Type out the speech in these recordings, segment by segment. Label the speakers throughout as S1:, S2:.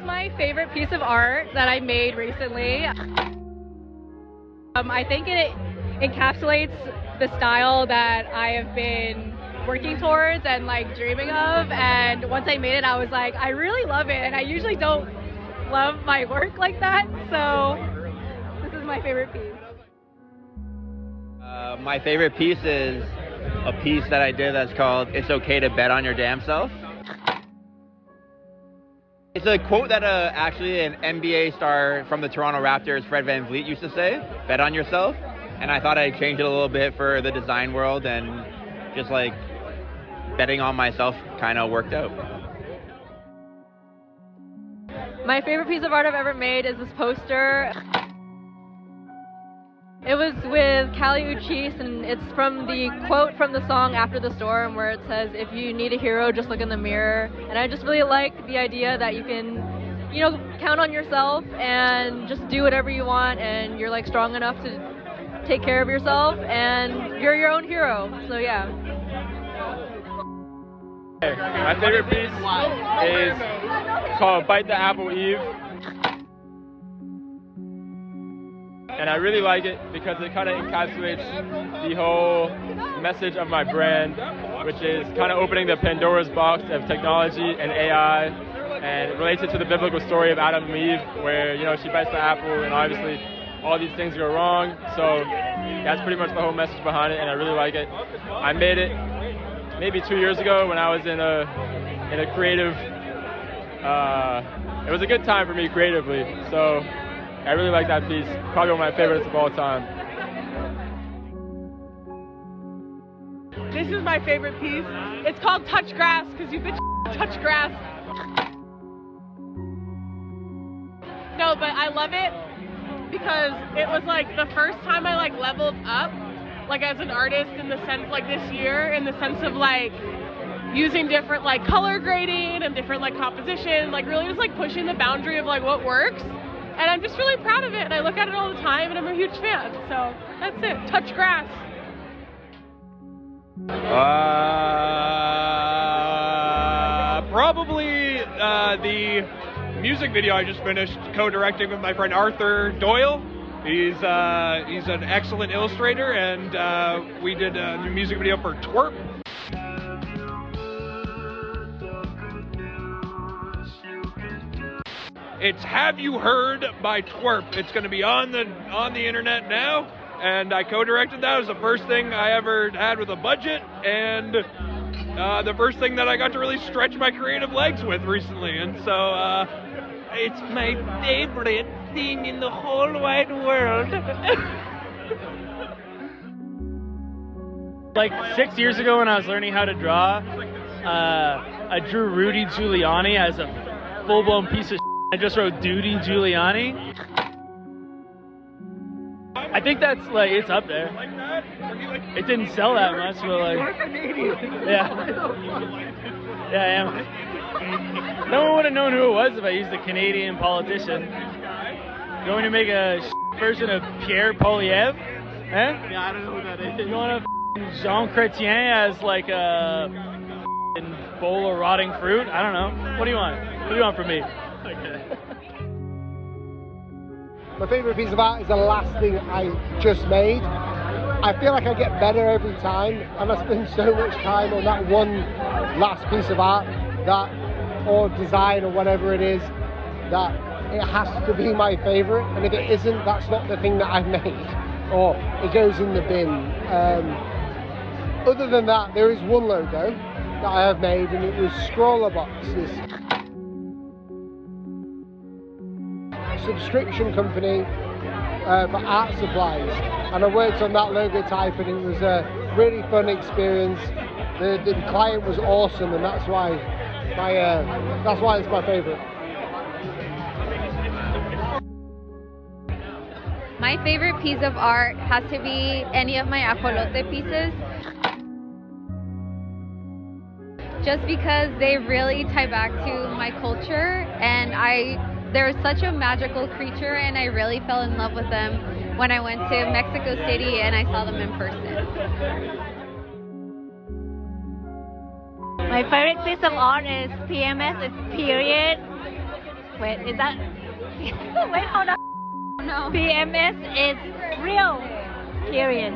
S1: my favorite piece of art that I made recently. I think it encapsulates the style that I have been working towards and like dreaming of, and once I made it I was like, I really love it, and I usually don't love my work like that, so this is my favorite piece.
S2: My favorite piece is a piece that I did that's called "It's Okay to Bet on Your Damn Self." It's a quote that actually an NBA star from the Toronto Raptors, Fred VanVleet, used to say, "Bet on yourself." And I thought I'd change it a little bit for the design world, and just like betting on myself kind of worked out.
S1: My favorite piece of art I've ever made is this poster. It was with Kali Uchis, and it's from the quote from the song After the Storm, where it says, if you need a hero, just look in the mirror. And I just really like the idea that you can, you know, count on yourself and just do whatever you want, and you're like strong enough to take care of yourself, and you're your own hero. So yeah.
S3: My favorite piece is called Bite the Apple Eve. And I really like it because it kind of encapsulates the whole message of my brand, which is kind of opening the Pandora's box of technology and AI, and it relates it to the biblical story of Adam and Eve, where, you know, she bites the apple and obviously all these things go wrong. So that's pretty much the whole message behind it, and I really like it. I made it maybe 2 years ago when I was in a creative, it was a good time for me creatively. So I really like that piece. Probably one of my favorites of all time.
S4: This is my favorite piece. It's called Touch Grass, because you bitch touch grass. No, but I love it because it was like the first time I like leveled up, like as an artist, in the sense like this year, in the sense of like using different like color grading and different like composition, like really just like pushing the boundary of like what works. And I'm just really proud of it, and I look at it all the time, and I'm a huge fan. So that's it. Touch grass.
S5: Probably the music video I just finished co-directing with my friend Arthur Doyle. He's an excellent illustrator, and we did a new music video for Twerp. It's Have You Heard by Twerp. It's going to be on the internet now, and I co-directed that. It was the first thing I ever had with a budget, and the first thing that I got to really stretch my creative legs with recently, and so it's my favorite thing in the whole wide world.
S6: Like 6 years ago when I was learning how to draw, I drew Rudy Giuliani as a full-blown piece of shit. I just wrote Duty Giuliani. I think that's like, it's up there. It didn't sell that much, but like, yeah. Yeah, I am. No one would have known who it was if I used a Canadian politician. You want me to make a version of Pierre Poilievre? Eh?
S7: Yeah, I don't know who that is.
S6: You want a Jean Chrétien as like a bowl of rotting fruit? I don't know. What do you want? What do you want from me?
S8: My favourite piece of art is the last thing I just made. I feel like I get better every time, and I spend so much time on that one last piece of art, or design or whatever it is, that it has to be my favourite, and if it isn't, that's not the thing that I've made, or it goes in the bin. Other than that, there is one logo that I have made, and it was Scroller Boxes. Subscription company for art supplies, and I worked on that logo type, and it was a really fun experience. The client was awesome, and that's why it's my favorite.
S9: My favorite piece of art has to be any of my ajolote pieces, just because they really tie back to my culture, and they're such a magical creature, and I really fell in love with them when I went to Mexico City and I saw them in person.
S10: My favorite piece of art is PMS, it's period.
S7: Wait, is that? Wait, hold on. No. PMS is real. Period.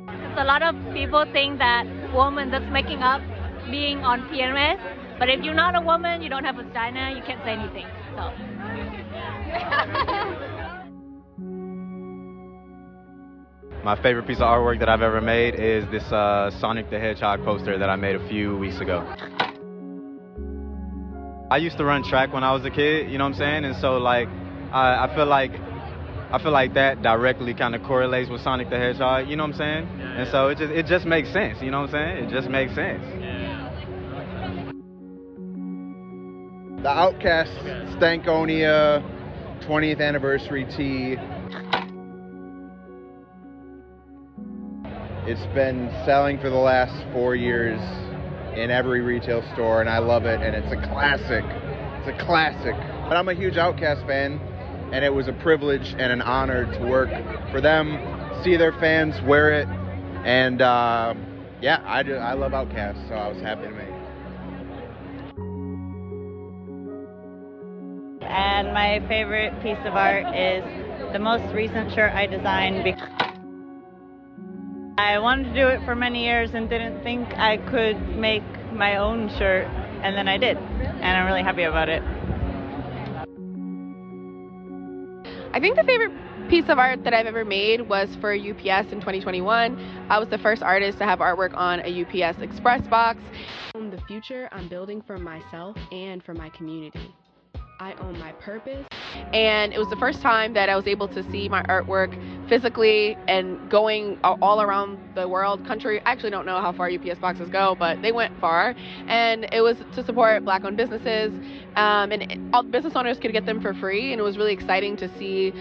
S7: Because a lot of people think that woman that's making up being on PMS, but if you're not a woman, you don't have a vagina, you can't say anything. So.
S10: My favorite piece of artwork that I've ever made is this Sonic the Hedgehog poster that I made a few weeks ago. I used to run track when I was a kid, you know what I'm saying? And so like, I feel like that directly kind of correlates with Sonic the Hedgehog, you know what I'm saying? Yeah, and so it just makes sense, you know what I'm saying? It just makes sense.
S11: The Outcast Stankonia 20th anniversary tee. It's been selling for the last 4 years in every retail store, and I love it, and it's a classic. It's a classic. But I'm a huge Outkast fan, and it was a privilege and an honor to work for them, see their fans wear it, and yeah, I love Outkast, so I was happy to make it.
S12: And my favorite piece of art is the most recent shirt I designed. I wanted to do it for many years and didn't think I could make my own shirt, and then I did, and I'm really happy about it.
S13: I think the favorite piece of art that I've ever made was for UPS in 2021. I was the first artist to have artwork on a UPS Express box. In the future, I'm building for myself and for my community. I own my purpose, and it was the first time that I was able to see my artwork physically and going all around the world, country. I actually don't know how far UPS boxes go, but they went far, and it was to support Black-owned businesses, and all business owners could get them for free, and it was really exciting to see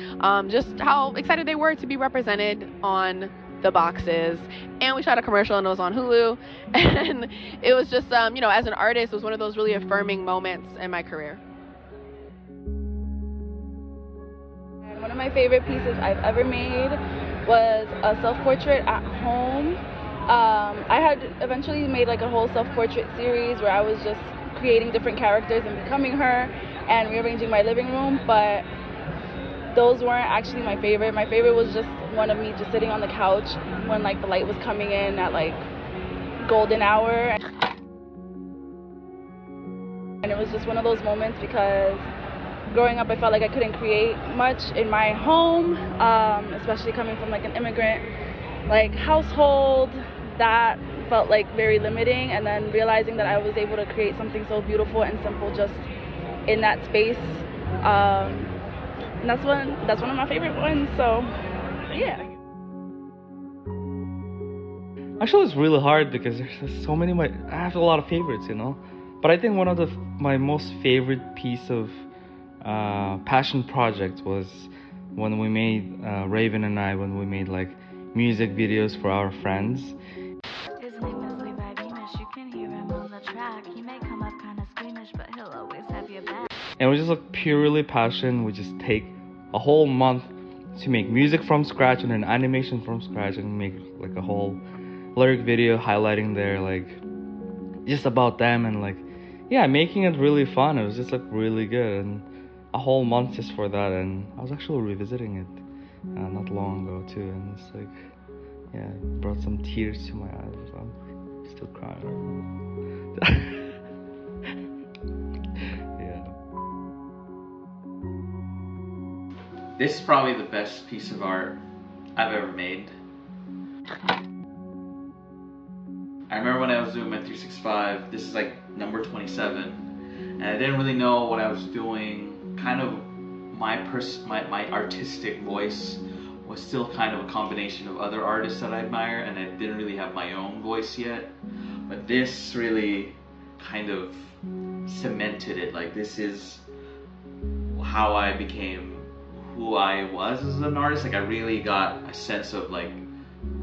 S13: just how excited they were to be represented on the boxes. And we shot a commercial, and it was on Hulu, and it was just, you know, as an artist, it was one of those really affirming moments in my career.
S14: One of my favorite pieces I've ever made was a self-portrait at home. I had eventually made like a whole self-portrait series where I was just creating different characters and becoming her and rearranging my living room, but those weren't actually my favorite. My favorite was just one of me just sitting on the couch when like the light was coming in at like golden hour. And it was just one of those moments because growing up, I felt like I couldn't create much in my home, especially coming from like an immigrant like household. That felt like very limiting, and then realizing that I was able to create something so beautiful and simple just in that space, and that's one of my favorite ones. So yeah.
S15: Actually, it's really hard because there's so many. I have a lot of favorites, you know, but I think one of my most favorite piece of passion project was when we made Raven and I, when we made like music videos for our friends.
S16: His name is Levi Beamish. You can hear him on the track. He may come up kind of squeamish, but he'll always have your back.
S15: And it was just like purely passion. We just take a whole month to make music from scratch and then animation from scratch and make like a whole lyric video highlighting their like just about them, and like yeah, making it really fun. It was just like really good, and a whole month just for that. And I was actually revisiting it not long ago too, and it's like yeah, it brought some tears to my eyes. I'm still crying right now.
S17: This is probably the best piece of art I've ever made. I remember when I was doing my 365, this is like number 27, and I didn't really know what I was doing. Kind of my artistic voice was still kind of a combination of other artists that I admire, and I didn't really have my own voice yet. But this really kind of cemented it. Like, this is how I became who I was as an artist. Like, I really got a sense of like,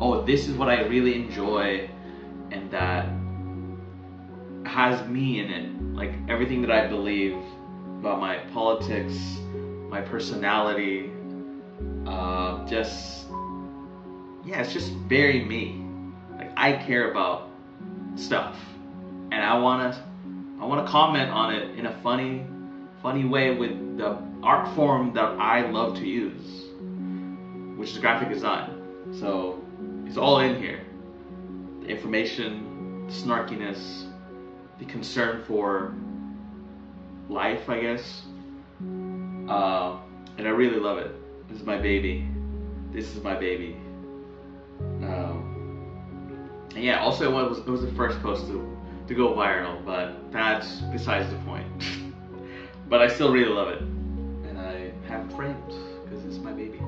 S17: oh, this is what I really enjoy, and that has me in it. Like, everything that I believe about my politics, my personality, it's just very me. Like, I care about stuff, and I wanna I want to comment on it in a funny way with the art form that I love to use, which is graphic design. So it's all in here. The information, the snarkiness, the concern for life, I guess. And I really love it. This is my baby. This is my baby. And yeah, also it was the first post to go viral, but that's besides the point. But I still really love it. And I have it framed because it's my baby.